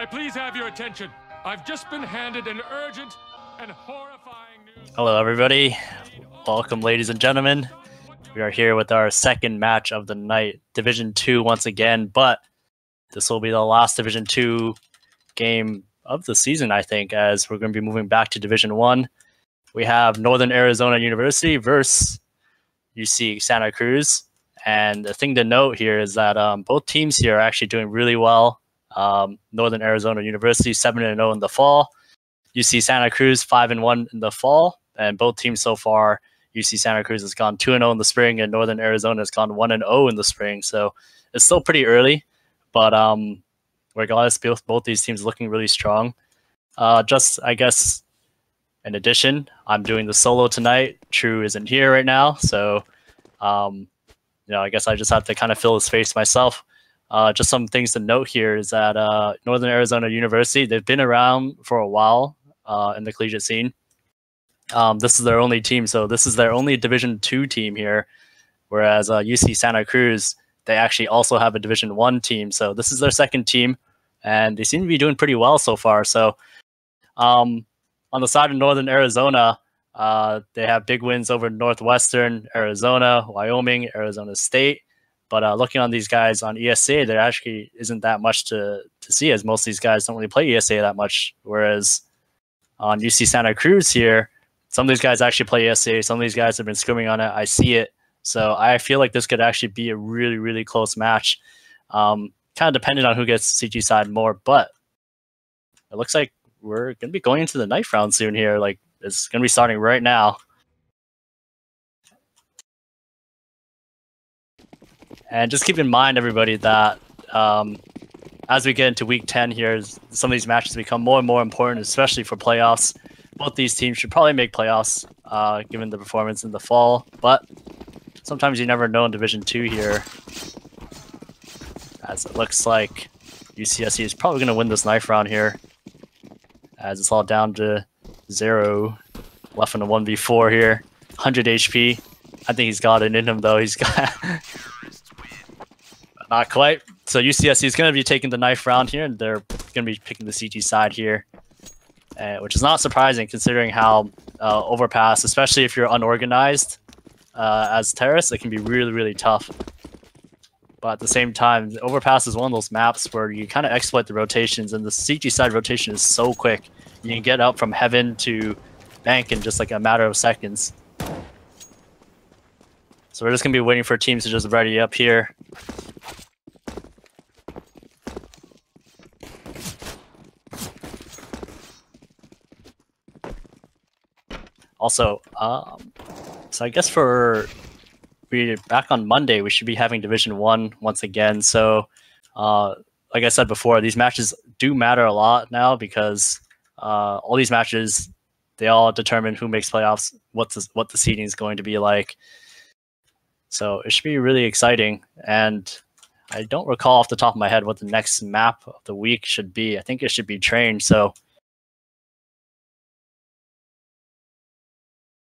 I please have your attention? I've just been handed an urgent and horrifying news. Hello, everybody. Welcome, ladies and gentlemen. We are here with our second match of the night, Division 2 once again, but this will be the last Division 2 game of the season, I think, as we're going to be moving back to Division 1. We have Northern Arizona University versus UC Santa Cruz. And the thing to note here is that both teams here are actually doing really well. Northern Arizona University 7-0 in the fall. UC Santa Cruz 5-1 in the fall. And both teams so far, UC Santa Cruz has gone 2-0 in the spring, and Northern Arizona has gone 1-0 in the spring. So it's still pretty early, but regardless, both these teams looking really strong. Just, I guess, in addition, I'm doing the solo tonight. True isn't here right now, so I guess I just have to kind of fill his space myself. Just some things to note here is that Northern Arizona University, they've been around for a while in the collegiate scene. This is their only team, so this is their only Division 2 team here, whereas UC Santa Cruz, they actually also have a Division 1 team, so this is their second team, and they seem to be doing pretty well so far. So on the side of Northern Arizona, they have big wins over Northwestern, Arizona, Wyoming, Arizona State. But looking on these guys on ESA, there actually isn't that much to see, as most of these guys don't really play ESA that much. Whereas on UC Santa Cruz here, some of these guys actually play ESA. Some of these guys have been scrimming on it. I see it. So I feel like this could actually be a really, really close match. Kind of depending on who gets CG side more. But it looks like we're going to be going into the knife round soon here. Like, it's going to be starting right now. And just keep in mind, everybody, that as we get into Week 10 here, some of these matches become more and more important, especially for playoffs. Both these teams should probably make playoffs, given the performance in the fall. But sometimes you never know in Division 2 here, as it looks like UCSC is probably going to win this knife round here, as it's all down to 0 left in a 1v4 here. 100 HP. I think he's got it in him, though. He's got... Not quite. So UCSC is going to be taking the knife round here, and they're going to be picking the CG side here, which is not surprising considering how overpass, especially if you're unorganized as terrorists, it can be really, really tough. But at the same time, overpass is one of those maps where you kind of exploit the rotations, and the CG side rotation is so quick. You can get up from heaven to bank in just like a matter of seconds. So we're just going to be waiting for teams to just ready up here. Also, so I guess we're back on Monday, we should be having Division 1 once again. So, like I said before, these matches do matter a lot now because all these matches, they all determine who makes playoffs, what the seeding is going to be like. So it should be really exciting. And I don't recall off the top of my head what the next map of the week should be. I think it should be Train. So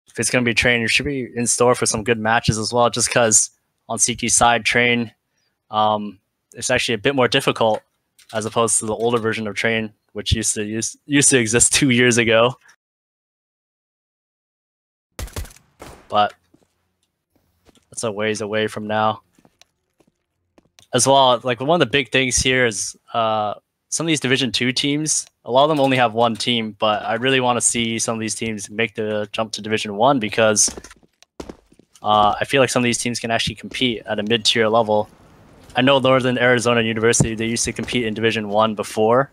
if it's going to be Train, it should be in store for some good matches as well, just because on CT side, Train, it's actually a bit more difficult as opposed to the older version of Train, which used to exist 2 years ago. But that's a ways away from now. As well, like one of the big things here is some of these Division 2 teams, a lot of them only have one team, but I really want to see some of these teams make the jump to Division 1 because I feel like some of these teams can actually compete at a mid-tier level. I know Northern Arizona University, they used to compete in Division 1 before,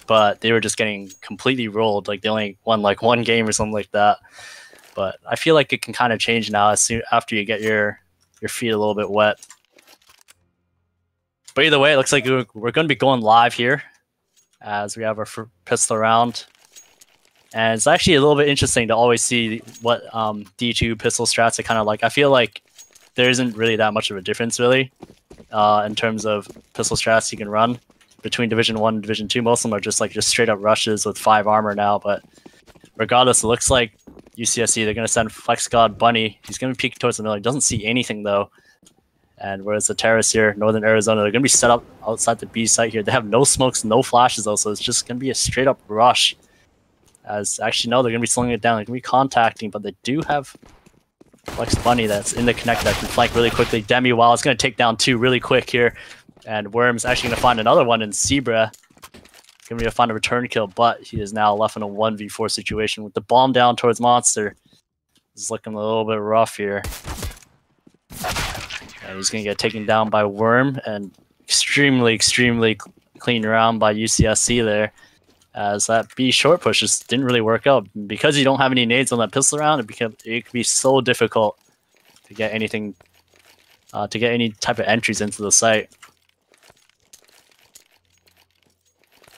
but they were just getting completely rolled. Like they only won like one game or something like that. But I feel like it can kind of change now as soon after you get your feet a little bit wet. But either way, it looks like we're going to be going live here as we have our pistol round. And it's actually a little bit interesting to always see what D2 pistol strats are kind of like. I feel like there isn't really that much of a difference, really, in terms of pistol strats you can run between Division 1 and Division 2. Most of them are just straight up rushes with 5 armor now. But regardless, it looks like UCSC, they're going to send Flex God Bunny. He's going to peek towards the middle. He doesn't see anything, though. And where's the terrace here? Northern Arizona. They're going to be set up outside the B site here. They have no smokes, no flashes though, so it's just going to be a straight up rush. As actually, no, they're going to be slowing it down. They're going to be contacting, but they do have Flex Bunny that's in the connect that can flank really quickly. Demi, while it's going to take down 2 really quick here. And Worm's actually going to find another one in Zebra. He's going to find a return kill, but he is now left in a 1v4 situation with the bomb down towards Monster. It's looking a little bit rough here. And he's going to get taken down by Worm, and extremely clean round by UCSC there. As that B short push just didn't really work out. Because you don't have any nades on that pistol round, it could be so difficult to get anything, to get any type of entries into the site.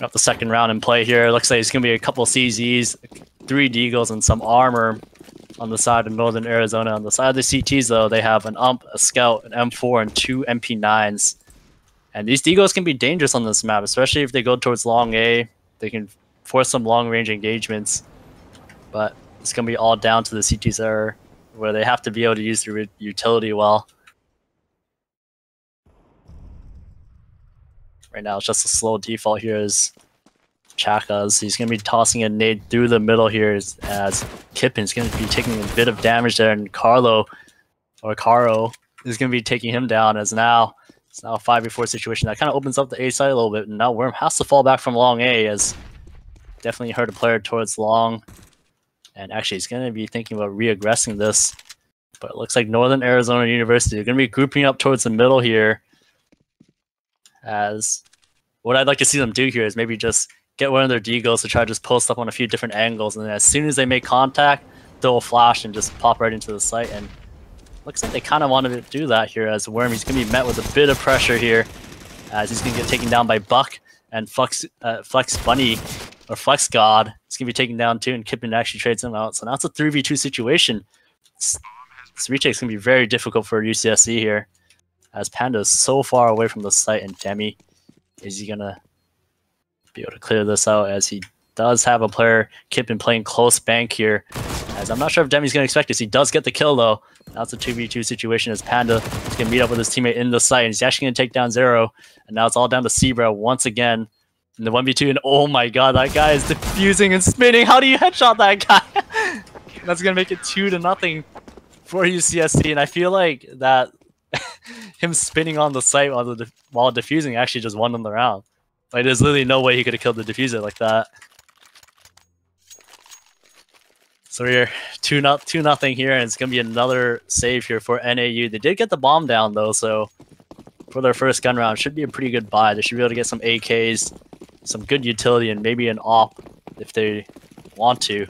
Got the second round in play here. Looks like it's going to be a couple CZs, 3 Deagles, and some armor on the side of Northern Arizona. On the side of the CTs, though, they have an UMP, a Scout, an M4, and 2 MP9s. And these Deagles can be dangerous on this map, especially if they go towards long A. They can force some long-range engagements. But it's going to be all down to the CTs there, where they have to be able to use their utility well. Right now, it's just a slow default here as Chaka's. He's going to be tossing a nade through the middle here as Kippin's going to be taking a bit of damage there, and Caro is going to be taking him down as now it's now a 5v4 situation. That kind of opens up the A side a little bit, and now Worm has to fall back from long A as definitely hurt a player towards long. And actually, he's going to be thinking about re-aggressing this. But it looks like Northern Arizona University are going to be grouping up towards the middle here. As what I'd like to see them do here is maybe just get one of their Deagles to try to just post up on a few different angles, and then as soon as they make contact, they'll flash and just pop right into the site. And looks like they kind of wanted to do that here as Worm. He's going to be met with a bit of pressure here as he's going to get taken down by Buck and Flex Bunny or Flex God. He's going to be taken down too, and Kippin actually trades him out. So now it's a 3v2 situation. This retake is going to be very difficult for UCSC here, as Panda is so far away from the site. And Demi, is he going to be able to clear this out, as he does have a player, Kippin, playing close bank here. As I'm not sure if Demi's going to expect this. He does get the kill though. Now it's a 2v2 situation as Panda is going to meet up with his teammate in the site, and he's actually going to take down Zero. And now it's all down to Zebra once again in the 1v2. And oh my god, that guy is diffusing and spinning. How do you headshot that guy? That's going to make it 2-0 for UCSC. And I feel like that him spinning on the site while diffusing actually just won him the round. Like, there's literally no way he could have killed the diffuser like that. So we're 2-0 here, and it's going to be another save here for NAU. They did get the bomb down, though, so for their first gun round, should be a pretty good buy. They should be able to get some AKs, some good utility, and maybe an AWP if they want to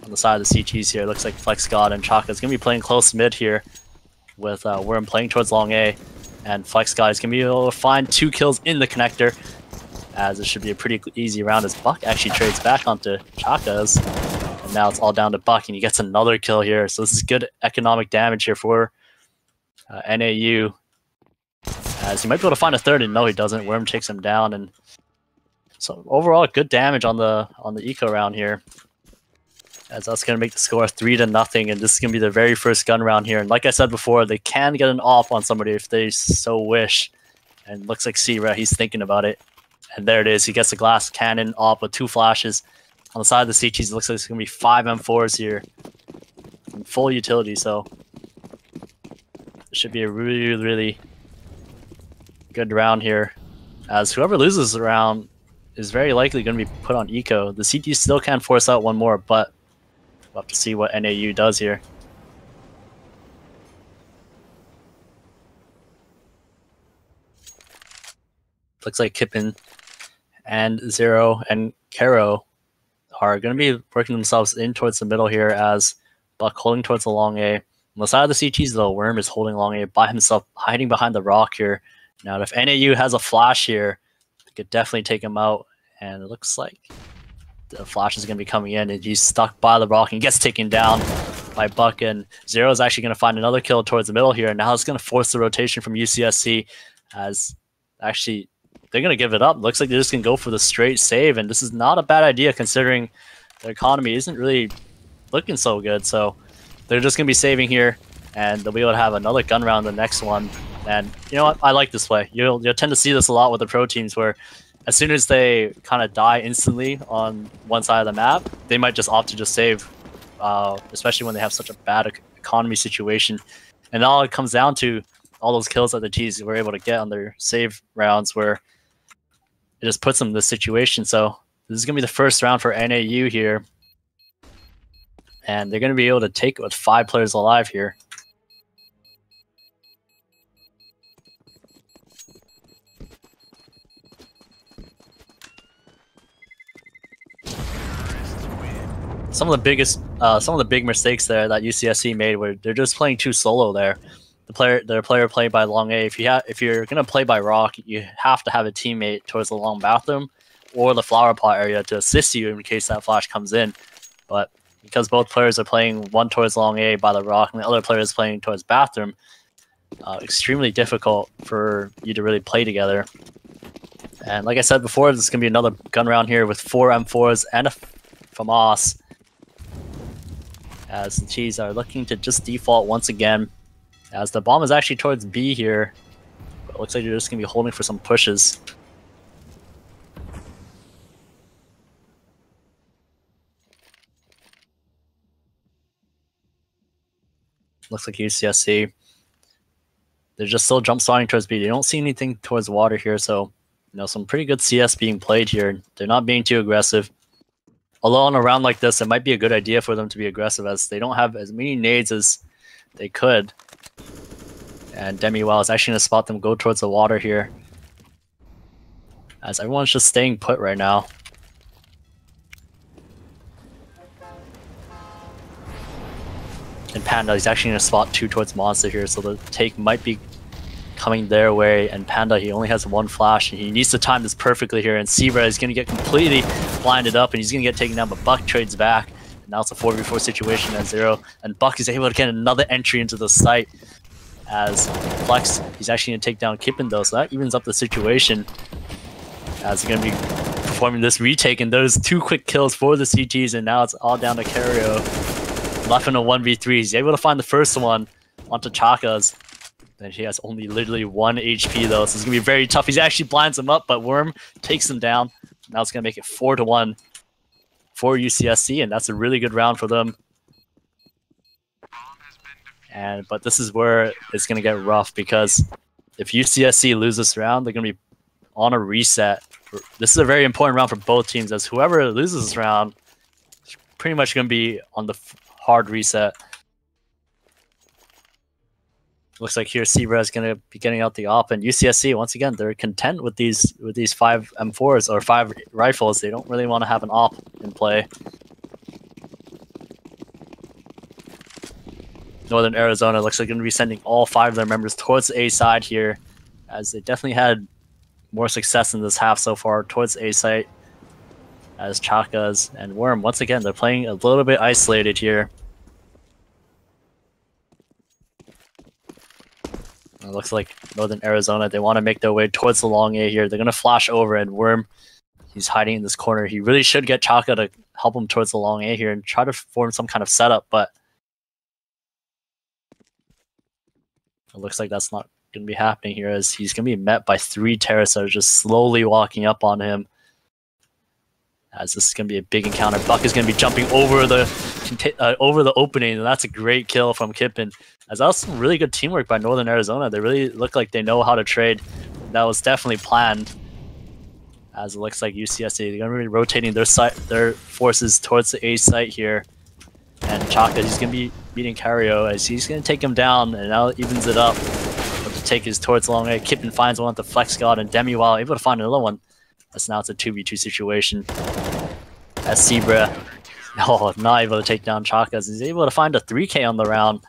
on the side of the CTs here. Looks like Flex God and Chaka is going to be playing close mid here with Worm playing towards long A. And Flex God is going to be able to find 2 kills in the connector, as it should be a pretty easy round as Buck actually trades back onto Chaka's. And now it's all down to Buck, and he gets another kill here. So this is good economic damage here for NAU. As he might be able to find a third, and no, he doesn't. Worm takes him down, and so overall good damage on the eco round here. As that's going to make the score 3-0, and this is going to be their very first gun round here. And like I said before, they can get an AWP on somebody if they so wish. And looks like Sierra, he's thinking about it. And there it is. He gets the glass cannon AWP with 2 flashes. On the side of the CTs, it looks like it's going to be 5 M4s here. And full utility, so it should be a really good round here. As whoever loses the round is very likely going to be put on eco. The CTs still can force out one more, but we'll have to see what NAU does here. Looks like Kippin and Zero and Caro are going to be working themselves in towards the middle here, as Buck holding towards the long A. On the side of the CTs, though, Worm is holding long A by himself, hiding behind the rock here. Now, if NAU has a flash here, they could definitely take him out. And it looks like the flash is going to be coming in, and he's stuck by the rock and gets taken down by Buck. And Zero is actually going to find another kill towards the middle here. And now it's going to force the rotation from UCSC, as actually they're going to give it up. Looks like they're just going to go for the straight save, and this is not a bad idea considering their economy isn't really looking so good. So they're just going to be saving here, and they'll be able to have another gun round the next one. And you know what? I like this play. You'll tend to see this a lot with the pro teams where as soon as they kind of die instantly on one side of the map, they might just opt to just save, especially when they have such a bad economy situation. And all it comes down to all those kills that the Ts were able to get on their save rounds where it just puts them in this situation. So this is going to be the first round for NAU here. And they're going to be able to take it with 5 players alive here. Some of the big mistakes there that UCSC made were they're just playing too solo there. Their player played by long A. If you're gonna play by rock, you have to have a teammate towards the long bathroom or the flower pot area to assist you in case that flash comes in. But because both players are playing one towards long A by the rock and the other player is playing towards bathroom, extremely difficult for you to really play together. And like I said before, this is gonna be another gun round here with 4 M4s and a FAMAS. As the Ts are looking to just default once again. As the bomb is actually towards B here. But it looks like they're just going to be holding for some pushes. Looks like UCSC. They're just still jump starting towards B. They don't see anything towards water here, so some pretty good CS being played here. They're not being too aggressive. Although on a round like this, it might be a good idea for them to be aggressive as they don't have as many nades as they could. And Demi-Wow is actually going to spot them go towards the water here. As everyone's just staying put right now. And Panda is actually going to spot 2 towards Monster here, so the take might be coming their way. And Panda, he only has 1 flash, and he needs to time this perfectly here. And Zebra is going to get completely blinded up, and he's going to get taken down, but Buck trades back. And now it's a 4v4 situation at 0, and Buck is able to get another entry into the site. As Flex, he's actually going to take down Kippen though, so that evens up the situation. As they're going to be performing this retake, and those 2 quick kills for the CTs, and now it's all down to Cario. Left in a 1v3, he's able to find the first one onto Chaka's. And he has only literally 1 HP though, so it's going to be very tough. He actually blinds him up, but Worm takes him down. Now it's going to make it 4-1 for UCSC, and that's a really good round for them. But this is where it's going to get rough, because if UCSC loses this round, they're going to be on a reset. This is a very important round for both teams, as whoever loses this round is pretty much going to be on the hard reset. Looks like here Zebra is going to be getting out the op, and UCSC, once again, they're content with these 5 M4s or 5 rifles. They don't really want to have an op in play. Northern Arizona looks like they're going to be sending all 5 of their members towards the A side here, as they definitely had more success in this half so far towards A site. As Chakas and Worm, once again, they're playing a little bit isolated here. It looks like Northern Arizona, they want to make their way towards the long A here. They're going to flash over, and Worm, he's hiding in this corner. He really should get Chaka to help him towards the long A here and try to form some kind of setup, but it looks like that's not going to be happening here, as he's going to be met by 3 terrorists that are just slowly walking up on him. As this is going to be a big encounter. Buck is going to be jumping over the opening, and that's a great kill from Kippen. As that was some really good teamwork by Northern Arizona. They really look like they know how to trade. That was definitely planned. As it looks like UCSC, they're going to be rotating their forces towards the A site here. And Chaka, he's going to be beating Cario, as he's going to take him down, and now it evens it up. But the take is towards long A. Kippen finds one at the Flex God, and Demi-Wow able to find another one. As now it's a 2v2 situation. As Zebra, not able to take down Chaka, as he's able to find a 3k on the round.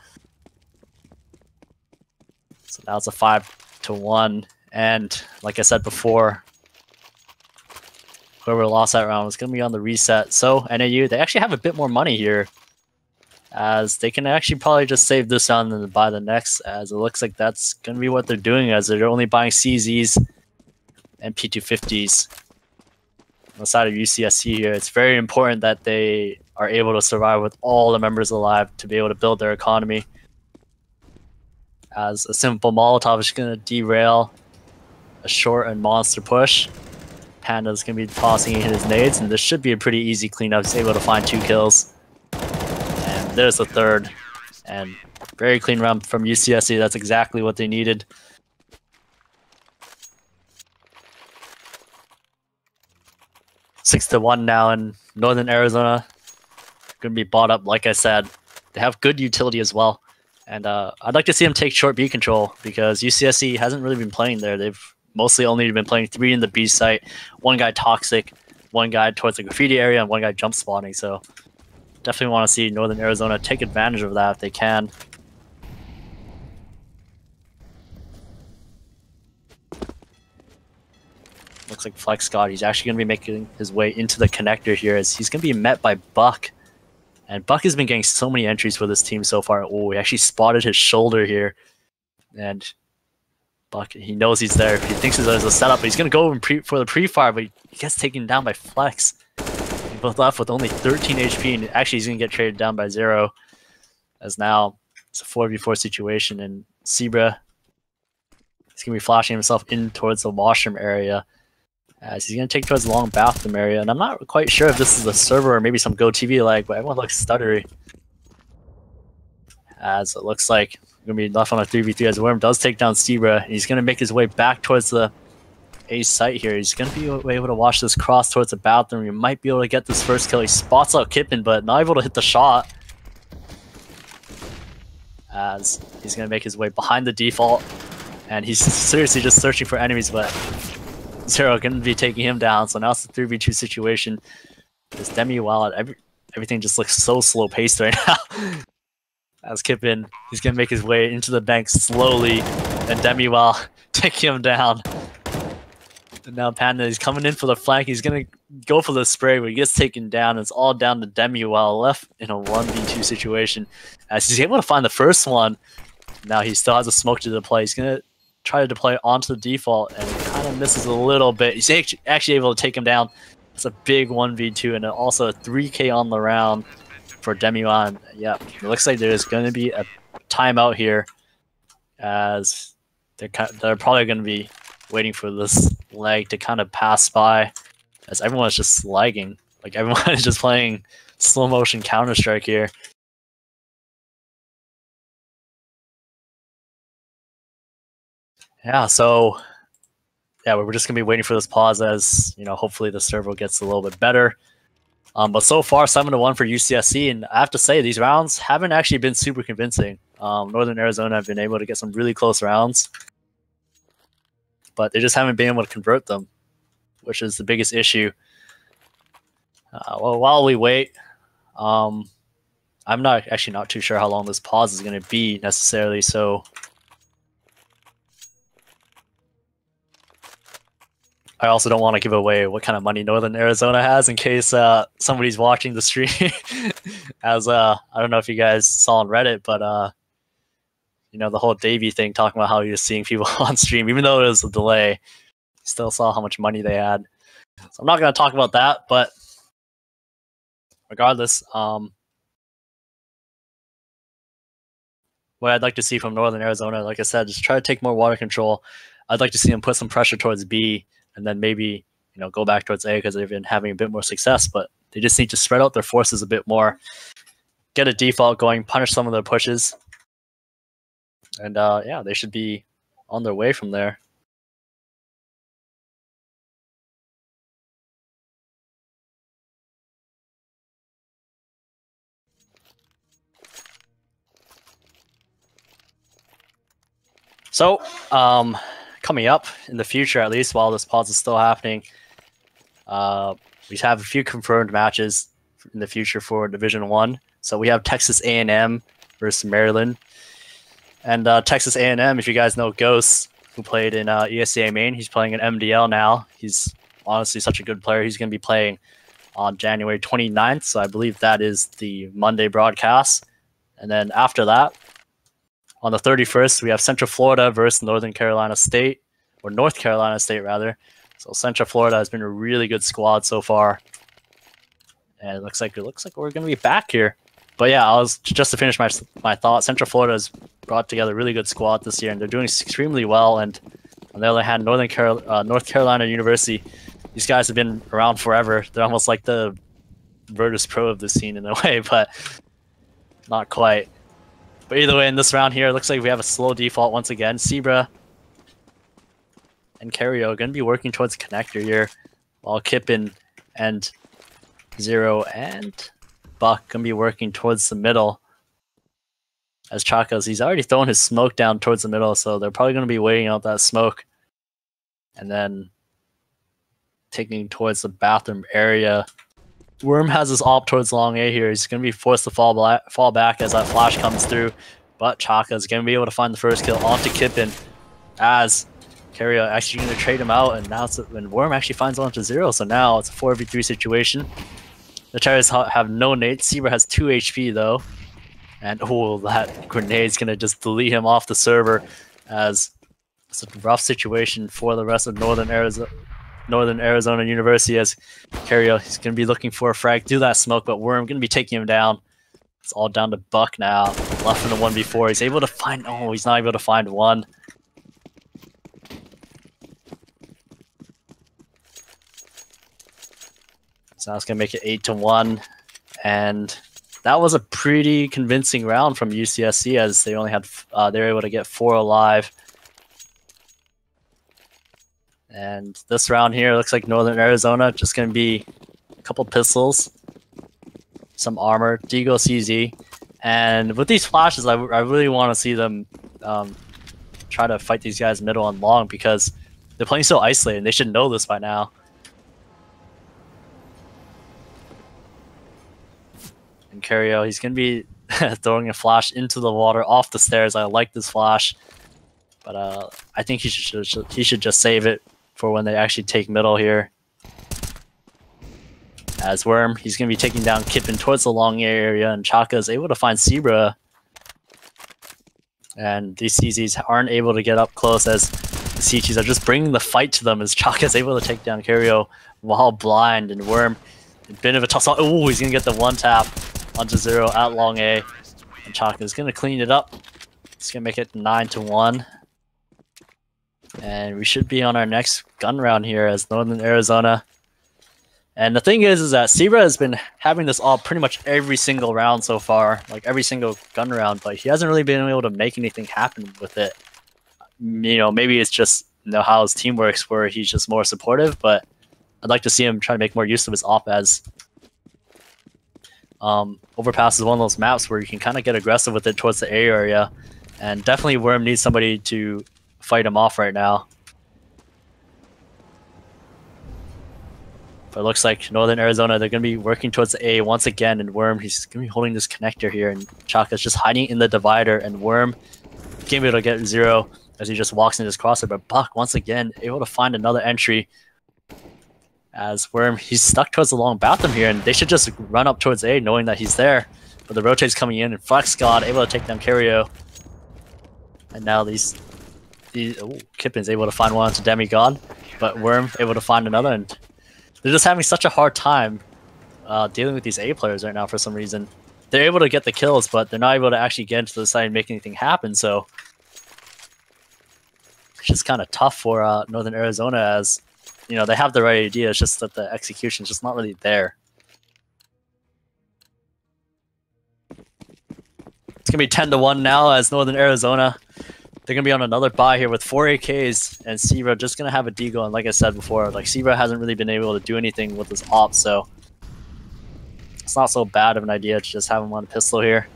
So now it's a 5-1. And like I said before, whoever lost that round is going to be on the reset. So NAU, they actually have a bit more money here, as they can actually probably just save this round and buy the next, as it looks like that's going to be what they're doing, as they're only buying CZs and P250s. On the side of UCSC here, it's very important that they are able to survive with all the members alive to be able to build their economy. as a simple Molotov is going to derail a short and monster push. Panda's going to be tossing in his nades, and this should be a pretty easy cleanup. He's able to find 2 kills. And there's the third. And very clean round from UCSC. That's exactly what they needed. Six to 1 now in Northern Arizona. Going to be bought up, like I said. They have good utility as well. And I'd like to see them take short B control because UCSC hasn't really been playing there. They've mostly only been playing 3 in the B site. 1 guy toxic, 1 guy towards the graffiti area, and 1 guy jump spawning. So definitely want to see Northern Arizona take advantage of that if they can. Looks like Flex Scott. He's actually going to be making his way into the connector here as he's going to be met by Buck. And Buck has been getting so many entries for this team so far. Oh, he actually spotted his shoulder here. And Buck, he knows he's there. He thinks there's a setup, but he's going to go for the pre-fire, but he gets taken down by Flex. He's both left with only 13 HP, and actually he's going to get traded down by 0. As now it's a 4v4 situation, and Zebra, he's going to be flashing himself in towards the washroom area. As he's going to take towards the long bathroom area, and I'm not quite sure if this is a server or maybe some GoTV lag, but everyone looks stuttery. As it looks like going to be left on a 3v3 as Worm does take down Zebra. He's going to make his way back towards the A site here. He's going to be able to watch this cross towards the bathroom. He might be able to get this first kill. He spots out Kippen, but not able to hit the shot. As he's going to make his way behind the default, and he's seriously just searching for enemies, but Zero going to be taking him down. So now it's a 3v2 situation. This Demi Wallet, everything just looks so slow paced right now. As Kippen, he's going to make his way into the bank slowly, and Demi will take him down. And now Panda is coming in for the flank. He's going to go for the spray, but he gets taken down. It's all down to Demi while left in a 1v2 situation. As he's able to find the first one, now he still has a smoke to deploy. He's going to try to deploy onto the default, and kind of misses a little bit. He's actually able to take him down. It's a big 1v2, and also a 3k on the round for Demiwan. Yeah, it looks like there's going to be a timeout here, as they're probably going to be waiting for this lag to kind of pass by, as everyone's just lagging. Like, everyone is just playing slow motion Counter-Strike here. Yeah, so yeah, we're just gonna be waiting for this pause, as you know, hopefully the server gets a little bit better. But so far 7-1 for UCSC, and I have to say these rounds haven't actually been super convincing. Northern Arizona have been able to get some really close rounds, but they just haven't been able to convert them, which is the biggest issue. Well, while we wait, I'm not too sure how long this pause is going to be necessarily, so I also don't want to give away what kind of money Northern Arizona has in case somebody's watching the stream. As I don't know if you guys saw on Reddit, but you know, the whole Davey thing, talking about how he was seeing people on stream, even though it was a delay, still saw how much money they had. So I'm not going to talk about that, but regardless, what I'd like to see from Northern Arizona, like I said, just try to take more water control. I'd like to see them put some pressure towards B, and then maybe, you know, go back towards A, because they've been having a bit more success, but they just need to spread out their forces a bit more, get a default going, punish some of their pushes, and yeah, they should be on their way from there. So, coming up in the future, at least while this pause is still happening, we have a few confirmed matches in the future for Division 1. So we have Texas A&M versus Maryland. And Texas A&M, if you guys know Ghost, who played in ESCA Main, he's playing in MDL now. He's honestly such a good player. He's going to be playing on January 29th, so I believe that is the Monday broadcast. And then after that, on the 31st, we have Central Florida versus Northern Carolina State, or North Carolina State, rather. So Central Florida has been a really good squad so far. And it looks like we're going to be back here. But yeah, just to finish my thought, Central Florida has brought together a really good squad this year, and they're doing extremely well. And on the other hand, North Carolina University, these guys have been around forever. They're almost like the Virtus Pro of the scene in a way, but not quite. But either way, in this round here, it looks like we have a slow default once again. Zebra and Cario going to be working towards the connector here, while Kippen and Zero and Buck going to be working towards the middle. As Chaka's, he's already thrown his smoke down towards the middle, so they're probably going to be waiting out that smoke. And then taking towards the bathroom area. Worm has his op towards long A here. He's going to be forced to fall back as that flash comes through. But Chaka is going to be able to find the first kill onto Kippen as Cario actually going to trade him out. And now when Worm actually finds onto Zero. So now it's a 4v3 situation. The Terrorists have no nades. Zebra has 2 HP though. And oh, that grenade's going to just delete him off the server, as it's a rough situation for the rest of Northern Arizona University, as Cario, he's going to be looking for a frag through that smoke, but Worm going to be taking him down. It's all down to Buck now. Left in the 1v4. He's able to find... Oh, he's not able to find one. So now it's going to make it 8-1. And that was a pretty convincing round from UCSC, as they only had... they were able to get 4 alive. And this round here looks like Northern Arizona just going to be a couple pistols, some armor, Deagle CZ. And with these flashes, I really want to see them try to fight these guys middle and long, because they're playing so isolated and they should know this by now. And Cario, he's going to be throwing a flash into the water off the stairs. I like this flash, but I think he should just save it for when they actually take middle here. As Worm, he's going to be taking down Kippen towards the long area, and Chaka is able to find Zebra. And these CZs aren't able to get up close, as the CTs are just bringing the fight to them, as Chaka is able to take down Cario while blind. And Worm, a bit of a toss. Oh, he's going to get the one tap onto Zero at long A. And Chaka is going to clean it up. It's going to make it 9-1. And we should be on our next gun round here as Northern Arizona. And the thing is that Zebra has been having this all pretty much every single round so far, like every single gun round, but he hasn't really been able to make anything happen with it. You know, maybe it's just, you know, how his team works, where he's just more supportive, but I'd like to see him try to make more use of his op, as Overpass is one of those maps where you can kind of get aggressive with it towards the A area, and definitely Worm needs somebody to fight him off right now. But it looks like Northern Arizona, they're going to be working towards the A once again, and Worm, he's going to be holding this connector here, and Chaka's just hiding in the divider, and Worm can't be able to get Zero as he just walks into his crosser, but Buck, once again, able to find another entry. As Worm, he's stuck towards the long bathroom here, and they should just run up towards A knowing that he's there. But the rotate's coming in, and Flex God able to take down Cario. And now Kippen's able to find one onto Demigod, but Worm able to find another, and they're just having such a hard time dealing with these A players right now for some reason. They're able to get the kills, but they're not able to actually get into the side and make anything happen, so it's just kind of tough for Northern Arizona, as you know, they have the right idea, it's just that the execution is just not really there. It's going to be 10-1 now, as Northern Arizona, they're going to be on another buy here with 4 AKs, and Zebra just going to have a deagle. And like I said before, like Zebra hasn't really been able to do anything with his op, so it's not so bad of an idea to just have him on a pistol here.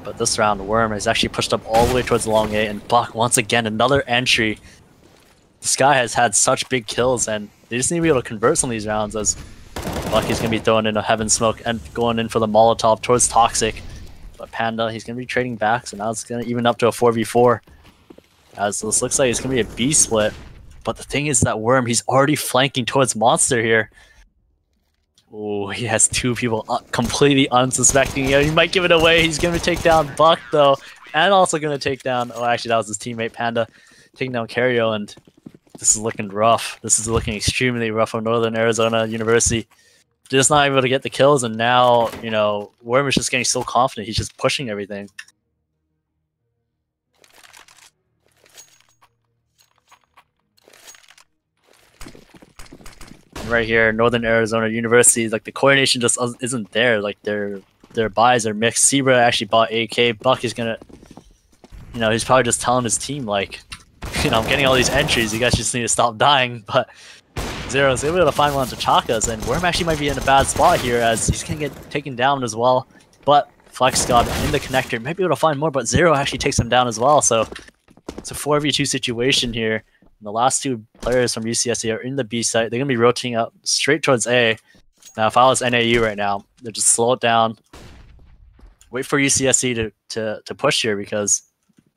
But this round, Worm is actually pushed up all the way towards the long A, and Buck, once again, another entry. This guy has had such big kills, and they just need to be able to convert some of these rounds, as Buck is going to be throwing in a Heaven Smoke and going in for the Molotov towards Toxic. But Panda, he's going to be trading back, so now it's going to even up to a 4v4. As this looks like it's going to be a B split. But the thing is that Worm, he's already flanking towards Monster here. Oh, he has 2 people completely unsuspecting. He might give it away. He's going to take down Buck, though. And also going to take down... Oh, actually, that was his teammate, Panda, taking down Cario. And this is looking rough. This is looking extremely rough for Northern Arizona University. Just not able to get the kills, and now, you know, Worm is just getting so confident. He's just pushing everything. right here, Northern Arizona University, like the coordination just isn't there. Like their buys are mixed. Zebra actually bought AK. Buck is gonna, he's probably just telling his team like, I'm getting all these entries. You guys just need to stop dying. But Zero's able to find one of T'Chaka's, and Worm actually might be in a bad spot here as he's gonna get taken down as well. But Flex got in the connector, might be able to find more, but Zero actually takes him down as well. So it's a 4v2 situation here. And the last two players from UCSC are in the B site. They're gonna be rotating up straight towards A. Now, if I was NAU right now, they'd just slow it down, wait for UCSC to push here because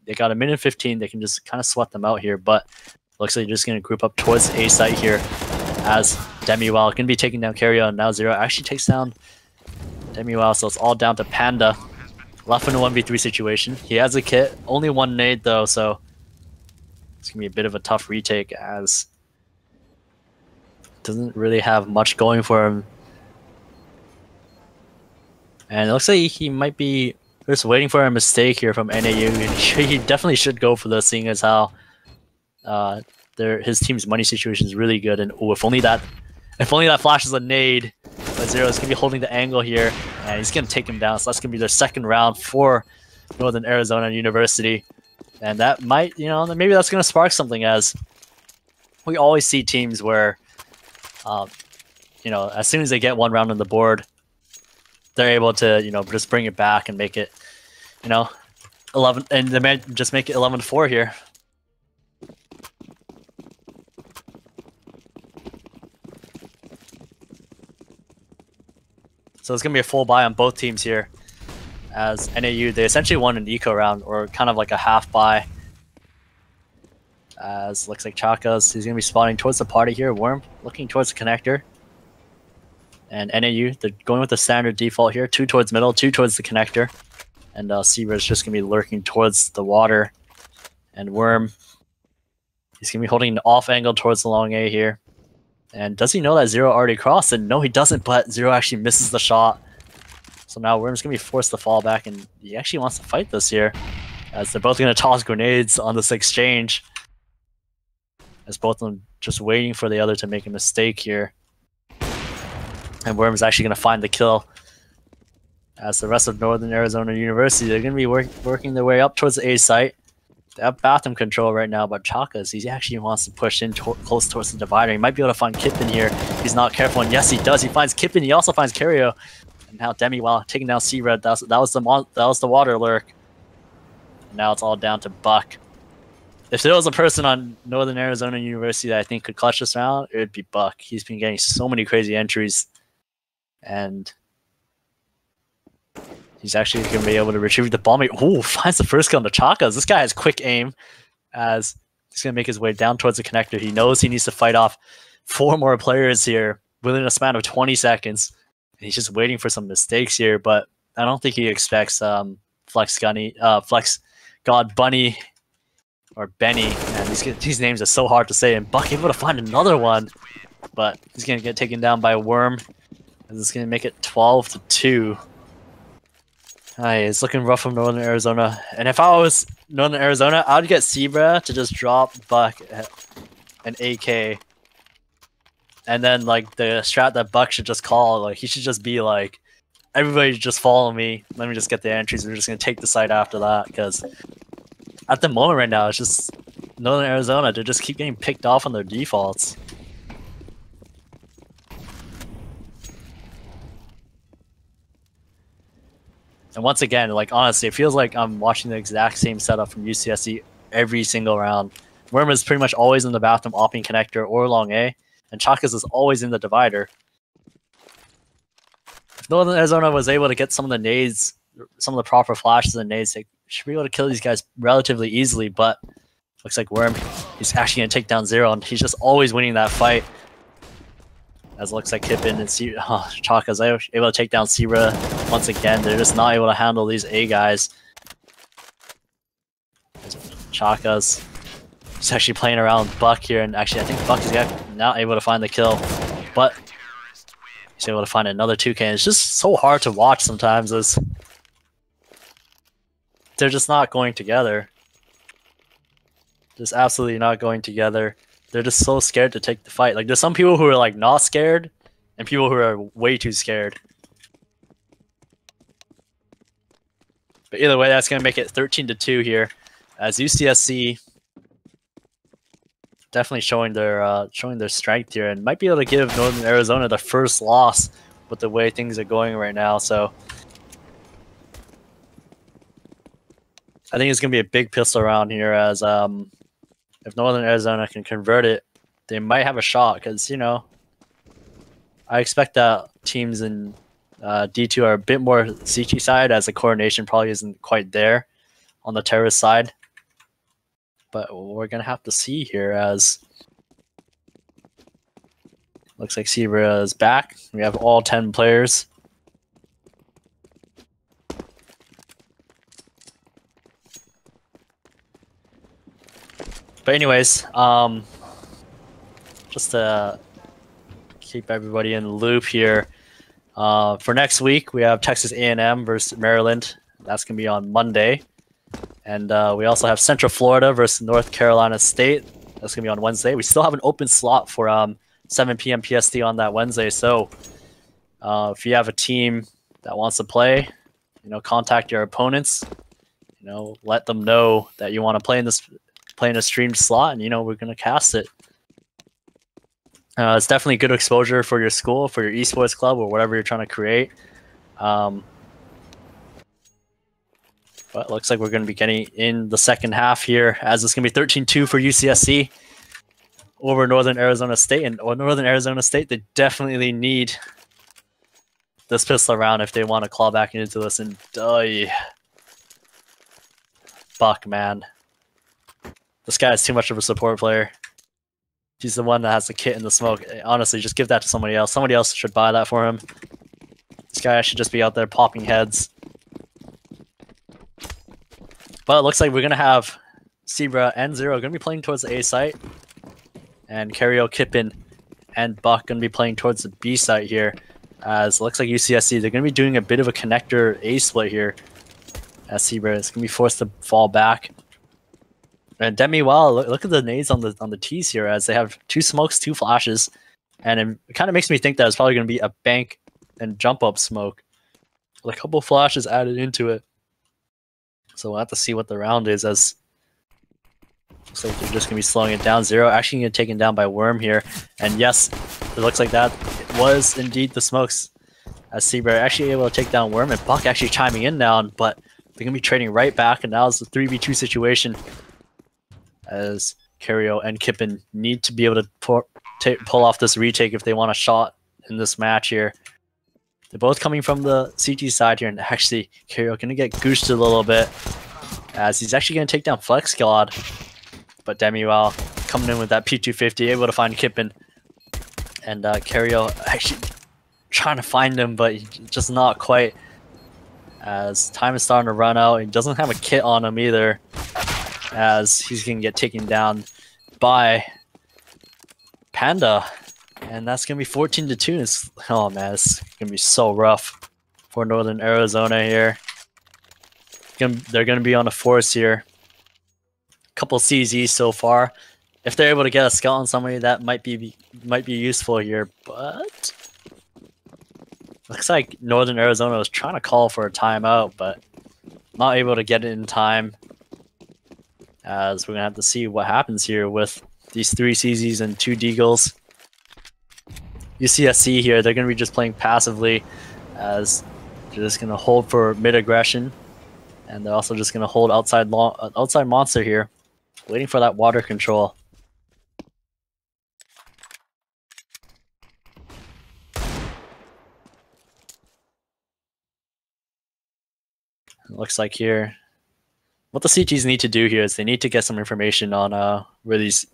they got a minute 15. They can just kind of sweat them out here, but looks like they're just gonna group up towards A site here as Demiwell gonna be taking down Carrier, and now Zero actually takes down Demiwell, so it's all down to Panda. Left in a 1v3 situation. He has a kit, only one nade though, so it's gonna be a bit of a tough retake as doesn't really have much going for him. And it looks like he might be just waiting for a mistake here from NAU. And he definitely should go for this, seeing as how his team's money situation is really good. And if only that flashes a nade, but Zero's gonna be holding the angle here, and he's gonna take him down. So that's gonna be their second round for Northern Arizona University, and that might, maybe that's gonna spark something, as we always see teams where, as soon as they get one round on the board, they're able to, just bring it back and make it, 11, and they might just make it 11-4 here. So it's going to be a full buy on both teams here, as NAU, they essentially won an eco round, or kind of like a half buy. As looks like Chaka's, he's going to be spawning towards the party here. Worm looking towards the connector. And NAU, they're going with the standard default here. 2 towards middle, 2 towards the connector. And Seaver is just going to be lurking towards the water. And Worm, he's going to be holding an off angle towards the long A here. And does he know that Zero already crossed? And no, he doesn't, but Zero actually misses the shot. So now Worm's going to be forced to fall back, and he actually wants to fight this here, as they're both going to toss grenades on this exchange, as both of them just waiting for the other to make a mistake here. And Worm's actually going to find the kill, as the rest of Northern Arizona University, they're going to be working their way up towards the A site. They have bathroom control right now, but Chaka's, he actually wants to push in close towards the divider. He might be able to find Kippen here if he's not careful, and yes, he does. He finds Kippen. He also finds Cario, and now Demiwell taking down C-Red. That was the water lurk. Now it's all down to Buck. If there was a person on Northern Arizona University that I think could clutch this round, it would be Buck. He's been getting so many crazy entries, and he's actually going to be able to retrieve the bomb. Ooh, finds the first kill on the Chakas. This guy has quick aim, as he's going to make his way down towards the connector. He knows he needs to fight off 4 more players here within a span of 20 seconds. And he's just waiting for some mistakes here, but I don't think he expects Flex God Bunny or Benny. Man, these names are so hard to say. And Buck able to find another one, but he's going to get taken down by Worm. And it's going to make it 12-2. It's looking rough from Northern Arizona. And if I was Northern Arizona, I would get Zebra to just drop Buck an AK. And then, like, the strat that Buck should just call, like, he should just be like, everybody just follow me. Let me just get the entries. We're just going to take the site after that. Because at the moment right now, it's just Northern Arizona. They just keep getting picked off on their defaults. And once again, like, honestly, it feels like I'm watching the exact same setup from UCSC every single round. Worm is pretty much always in the bathroom, opping connector or long A, and Chakas is always in the divider. If Northern Arizona was able to get some of the nades, some of the proper flashes and nades, they should be able to kill these guys relatively easily, but looks like Worm, he's actually going to take down Zero, and he's just always winning that fight. As it looks like Kippen and Chaka's able to take down Sierra once again. They're just not able to handle these A guys. Chaka's just actually playing around with Buck here, and actually I think Buck is now able to find the kill, but he's able to find another 2K. And it's just so hard to watch sometimes, as they're just not going together. Just absolutely not going together. they're just so scared to take the fight. Like there's some people who are like not scared, and people who are way too scared. But either way, that's gonna make it 13-2 here, as UCSC definitely showing their strength here, and might be able to give Northern Arizona the first loss with the way things are going right now. So I think it's gonna be a big pistol round here, as if Northern Arizona can convert it, they might have a shot, because, you know, I expect that teams in D2 are a bit more CT side, as the coordination probably isn't quite there on the terrorist side. But we're going to have to see here, as looks like Zebra is back. We have all 10 players. But anyways, just to keep everybody in the loop here, for next week we have Texas A&M versus Maryland. That's going to be on Monday. And we also have Central Florida versus North Carolina State. That's going to be on Wednesday. We still have an open slot for 7 p.m. PST on that Wednesday. So if you have a team that wants to play, you know, contact your opponents. You know, let them know that you want to play in a streamed slot, and, you know, we're going to cast it. It's definitely good exposure for your school, for your esports club, or whatever you're trying to create. But it looks like we're going to be getting in the second half here, as it's going to be 13-2 for UCSC over Northern Arizona State. And Northern Arizona State, they definitely need this pistol round if they want to claw back into this. And Buck, man. This guy is too much of a support player. He's the one that has the kit and the smoke. Honestly, just give that to somebody else. Somebody else should buy that for him. This guy should just be out there popping heads. But it looks like we're going to have Zebra and Zero going to be playing towards the A site. And Cario, Kippen, and Buck going to be playing towards the B site here. As it looks like UCSC, they're going to be doing a bit of a connector A split here. As Zebra is going to be forced to fall back. And Demi, wow, look at the nades on the tees here, as they have 2 smokes, 2 flashes. And it kind of makes me think that it's probably going to be a bank and jump up smoke, with a couple flashes added into it. So we'll have to see what the round is, as looks like they're just going to be slowing it down. Zero actually going to get taken down by Worm here. And yes, it looks like that was indeed the smokes, as Zebra actually able to take down Worm, and Buck actually chiming in now, but they're going to be trading right back, and now it's a 3v2 situation, as Cario and Kippen need to be able to pull off this retake if they want a shot in this match here. They're both coming from the CT side here, and actually Cario going to get goosed a little bit, as he's actually going to take down Flex God. But Demuel coming in with that P250, able to find Kippen. And Cario actually trying to find him, but just not quite, as time is starting to run out. He doesn't have a kit on him either, as he's going to get taken down by Panda. And that's going to be 14-2. Oh man, it's going to be so rough for Northern Arizona here. They're going to be on a force here. Couple CZs so far. If they're able to get a scout on somebody, that might be useful here, but looks like Northern Arizona was trying to call for a timeout, but not able to get it in time, as we're going to have to see what happens here with these 3 CZs and 2 Deagles. UCSC here, they're going to be just playing passively, as they're just going to hold for mid aggression, and they're also just going to hold outside monster here, waiting for that water control. It looks like here, what the CTs need to do here is they need to get some information on where these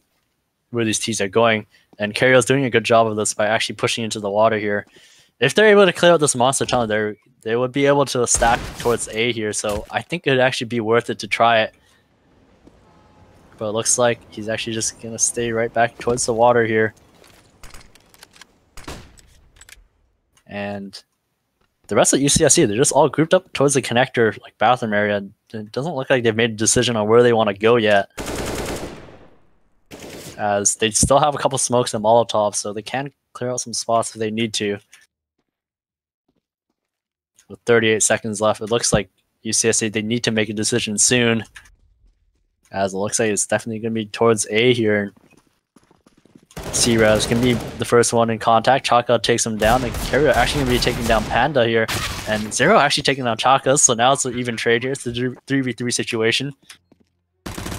T's are going. And Cario's doing a good job of this by actually pushing into the water here. If they're able to clear out this monster tunnel, they would be able to stack towards A here. So I think it'd actually be worth it to try it. But it looks like he's actually just going to stay right back towards the water here. And the rest of UCSC, they're just all grouped up towards the connector, like bathroom area. It doesn't look like they've made a decision on where they want to go yet. as they still have a couple smokes and Molotovs, so they can clear out some spots if they need to. With 38 seconds left, it looks like UCSC, they need to make a decision soon, as it looks like it's definitely going to be towards A here. C-Res can be the first one in contact. Chaka takes him down, and Carrier actually going to be taking down Panda here, and Zero actually taking down Chaka, so now it's an even trade here. It's a 3v3 situation.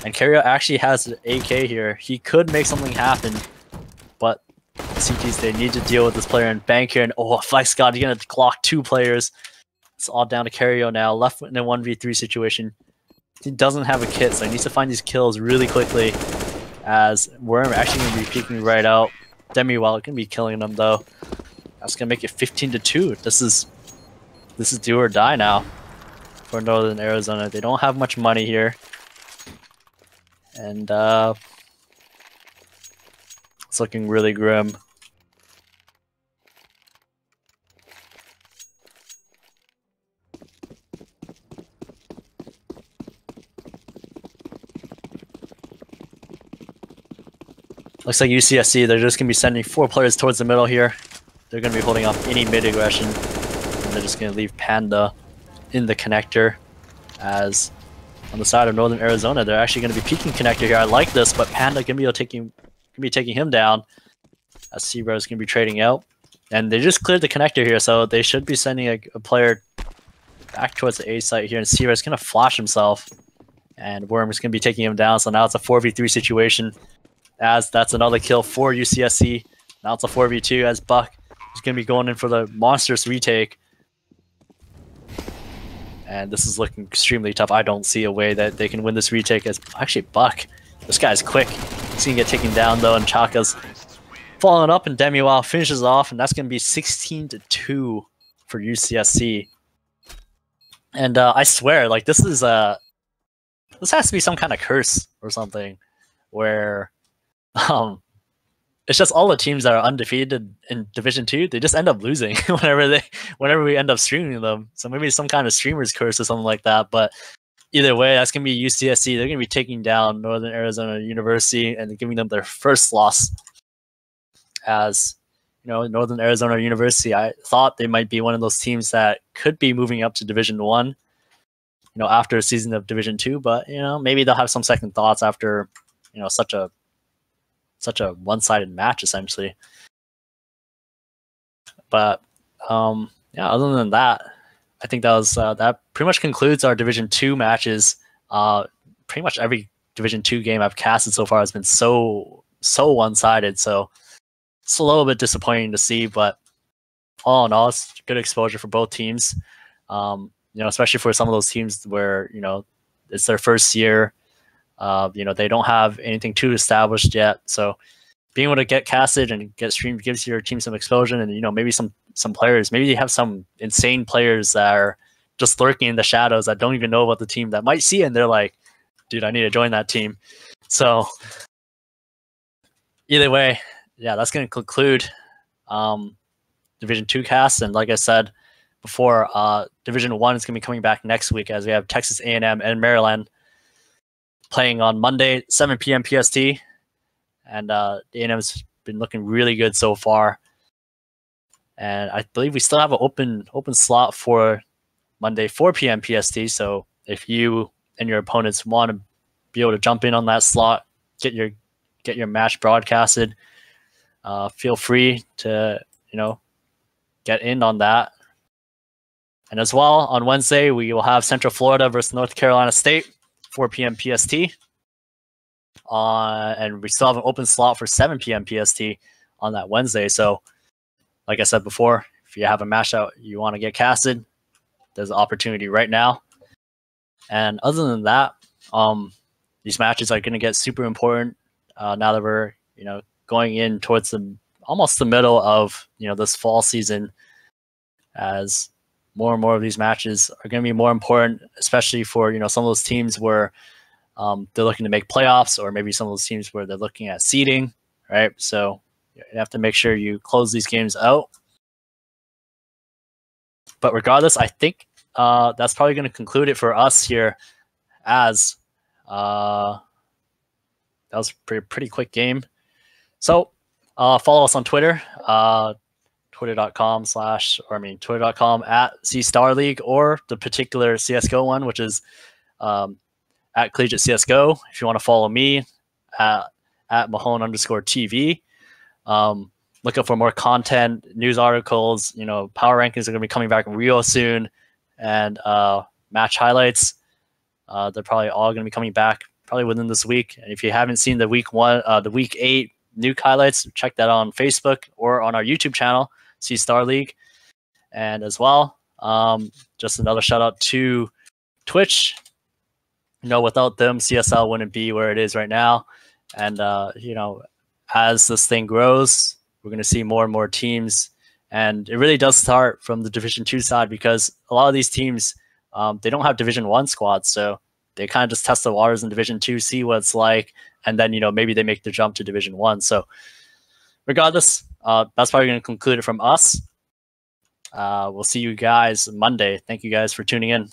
And Carrier actually has an AK here. He could make something happen, but CTs, they need to deal with this player and bank here. And oh, Flex God, he's going to clock 2 players. It's all down to Carrier now, left in a 1v3 situation. He doesn't have a kit, so he needs to find these kills really quickly. As Worm actually going to be peeking right out. Demi Wild going to be killing them though. That's going to make it 15-2. This is do or die now for Northern Arizona. They don't have much money here. And it's looking really grim. Looks like UCSC, they're just going to be sending 4 players towards the middle here. They're going to be holding off any mid-aggression. And they're just going to leave Panda in the connector. As on the side of Northern Arizona, they're actually going to be peeking connector here. I like this, but Panda can be taking him down. As C-Bro is going to be trading out. And they just cleared the connector here, so they should be sending a player back towards the A site here. And C-Bro is going to flash himself. And Worm is going to be taking him down, so now it's a 4v3 situation. As that's another kill for UCSC. Now it's a 4v2 as Buck is going to be going in for the monstrous retake. And this is looking extremely tough. I don't see a way that they can win this retake as actually Buck. This guy's quick. He's going to get taken down though, and Chaka's falling up, and Demiwal finishes off, and that's going to be 16-2 for UCSC. And I swear, like this has to be some kind of curse or something, where it's just all the teams that are undefeated in Division 2, they just end up losing whenever we end up streaming them. So maybe some kind of streamer's curse or something like that. But either way, that's gonna be UCSC. They're gonna be taking down Northern Arizona University and giving them their first loss. As you know, Northern Arizona University, I thought they might be one of those teams that could be moving up to Division 1, after a season of Division 2, but maybe they'll have some second thoughts after, such a one-sided match essentially. But yeah, other than that, I think that pretty much concludes our Division 2 matches. Pretty much every Division 2 game I've casted so far has been so one-sided, so it's a little bit disappointing to see, but all in all, it's good exposure for both teams. Especially for some of those teams where it's their first year. They don't have anything too established yet, so being able to get casted and get streamed gives your team some exposure, and maybe some players, maybe you have some insane players that are just lurking in the shadows that don't even know about the team that might see it, and they're like, dude, I need to join that team. So either way, yeah, that's going to conclude Division 2 cast, and like I said before, Division 1 is going to be coming back next week as we have Texas A&M and Maryland playing on Monday, 7 p.m. PST, and A&M's been looking really good so far. And I believe we still have an open slot for Monday, 4 p.m. PST. So if you and your opponents want to be able to jump in on that slot, get your match broadcasted, feel free to get in on that. And as well, on Wednesday, we will have Central Florida versus North Carolina State, 4 p.m. PST. And we still have an open slot for 7 p.m. PST on that Wednesday. So, like I said before, if you have a match out you want to get casted, there's an opportunity right now. And other than that, these matches are going to get super important now that we're going in towards almost the middle of this fall season, as more and more of these matches are going to be more important, especially for some of those teams where they're looking to make playoffs, or maybe some of those teams where they're looking at seeding, right? So you have to make sure you close these games out. But regardless, I think that's probably going to conclude it for us here, as that that was a pretty quick game. So follow us on Twitter, twitter.com at CStarLeague, or the particular CSGO one, which is at Collegiate CSGO. If you want to follow me at Mahone_TV. Look up for more content, news articles. Power rankings are going to be coming back real soon, and match highlights. They're probably all going to be coming back probably within this week. And if you haven't seen the week 8 nuke highlights, check that on Facebook or on our YouTube channel, CStarLeague. And as well, just another shout out to Twitch. Without them, CSL wouldn't be where it is right now. And as this thing grows, we're going to see more and more teams. And it really does start from the Division 2 side, because a lot of these teams, they don't have Division 1 squads. So they kind of just test the waters in Division 2, see what it's like. And then, maybe they make the jump to Division 1. So regardless, that's probably going to conclude it from us. We'll see you guys Monday. Thank you guys for tuning in.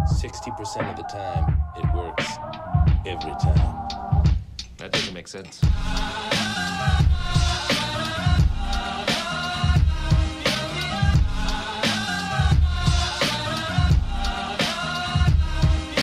60% of the time, it works every time. That doesn't make sense.